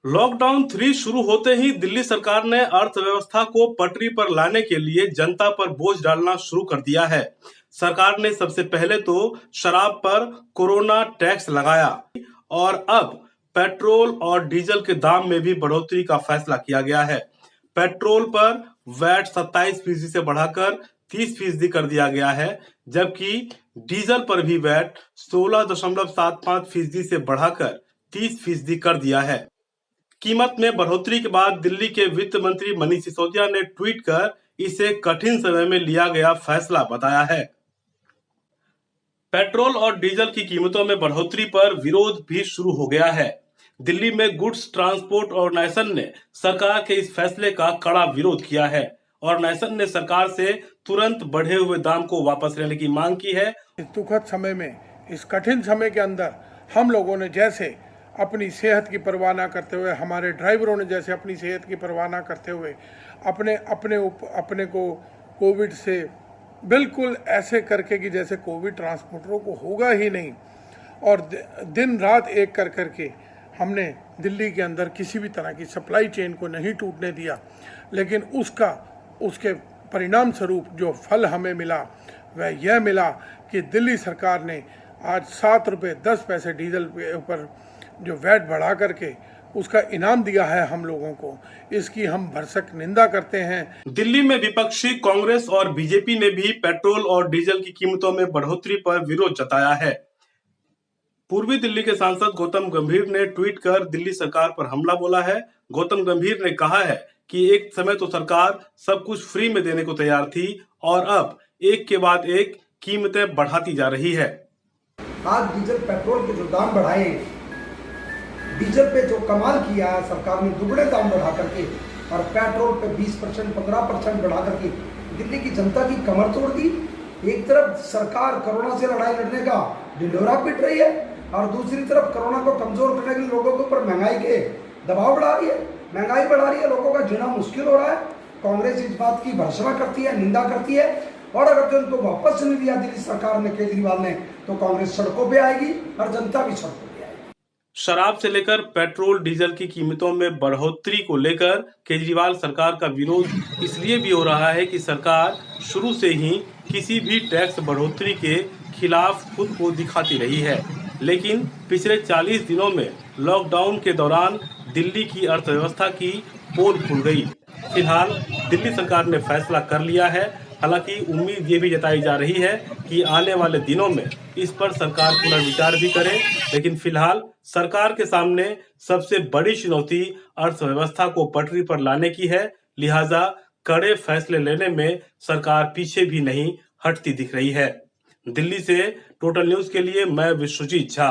Lockdown 3 शुरू होते ही दिल्ली सरकार ने अर्थव्यवस्था को पटरी पर लाने के लिए जनता पर बोझ डालना शुरू कर दिया है। सरकार ने सबसे पहले तो शराब पर कोरोना टैक्स लगाया और अब पेट्रोल और डीजल के दाम में भी बढ़ोतरी का फैसला किया गया है। पेट्रोल पर वैट 27% से बढ़ाकर 30% कर दिया गया है, जबकि डीजल पर भी वैट 16.75% से बढ़ाकर 30% कर दिया है। कीमत में बढ़ोतरी के बाद दिल्ली के वित्त मंत्री मनीष सिसोदिया ने ट्वीट कर इसे कठिन समय में लिया गया फैसला बताया है। पेट्रोल और डीजल की कीमतों में बढ़ोतरी पर विरोध भी शुरू हो गया है। दिल्ली में गुड्स ट्रांसपोर्ट ऑर्गेनाइजेशन ने सरकार के इस फैसले का कड़ा विरोध किया है। ऑर्गेनाइजेशन ने सरकार से तुरंत बढ़े हुए दाम को वापस लेने की मांग की है। इस दुखद समय में, इस कठिन समय के अंदर हम लोगों ने जैसे अपनी सेहत की परवाह ना करते हुए, हमारे ड्राइवरों ने जैसे अपनी सेहत की परवाह ना करते हुए अपने को कोविड से बिल्कुल ऐसे करके कि जैसे कोविड ट्रांसपोर्टरों को होगा ही नहीं, और दिन रात एक करके हमने दिल्ली के अंदर किसी भी तरह की सप्लाई चेन को नहीं टूटने दिया। लेकिन उसके परिणाम स्वरूप जो फल हमें मिला वह यह मिला कि दिल्ली सरकार ने आज 7 रुपये 10 पैसे डीजल के ऊपर जो वैट बढ़ा करके उसका इनाम दिया है हम लोगों को। इसकी हम भरसक निंदा करते हैं। दिल्ली में विपक्षी कांग्रेस और बीजेपी ने भी पेट्रोल और डीजल की कीमतों में बढ़ोतरी पर विरोध जताया है। पूर्वी दिल्ली के सांसद गौतम गंभीर ने ट्वीट कर दिल्ली सरकार पर हमला बोला है। गौतम गंभीर ने कहा है कि एक समय तो सरकार सब कुछ फ्री में देने को तैयार थी और अब एक के बाद एक कीमतें बढ़ाती जा रही है। आज डीजल पेट्रोल के जो दाम बढ़ाए, डीजल पे जो कमाल किया है सरकार ने, दुगने दाम बढ़ा करके, और पेट्रोल पे 20% 15% बढ़ा करके दिल्ली की जनता की कमर तोड़ दी। एक तरफ सरकार कोरोना से लड़ाई लड़ने का ढिंढोरा पीट रही है और दूसरी तरफ कोरोना को कमजोर करने के लिए लोगों के ऊपर महंगाई के दबाव बढ़ा रही है, महंगाई बढ़ा रही है, लोगों का जीना मुश्किल हो रहा है। कांग्रेस इस बात की भर्त्सना करती है, निंदा करती है, और अगर जो इनको वापस नहीं दिया दिल्ली सरकार ने, केजरीवाल ने, तो कांग्रेस सड़कों पे आएगी और जनता भी सड़कों पे आएगी। शराब से लेकर पेट्रोल डीजल की कीमतों में बढ़ोतरी को लेकर केजरीवाल सरकार का विरोध इसलिए भी हो रहा है कि सरकार शुरू से ही किसी भी टैक्स बढ़ोतरी के खिलाफ खुद को दिखाती रही है। लेकिन पिछले 40 दिनों में लॉकडाउन के दौरान दिल्ली की अर्थव्यवस्था की पोल खुल गई। फिलहाल दिल्ली सरकार ने फैसला कर लिया है। हालांकि उम्मीद ये भी जताई जा रही है कि आने वाले दिनों में इस पर सरकार पुनर्विचार भी करे। लेकिन फिलहाल सरकार के सामने सबसे बड़ी चुनौती अर्थव्यवस्था को पटरी पर लाने की है। लिहाजा कड़े फैसले लेने में सरकार पीछे भी नहीं हटती दिख रही है। दिल्ली से टोटल न्यूज के लिए मैं विश्वजीत झा।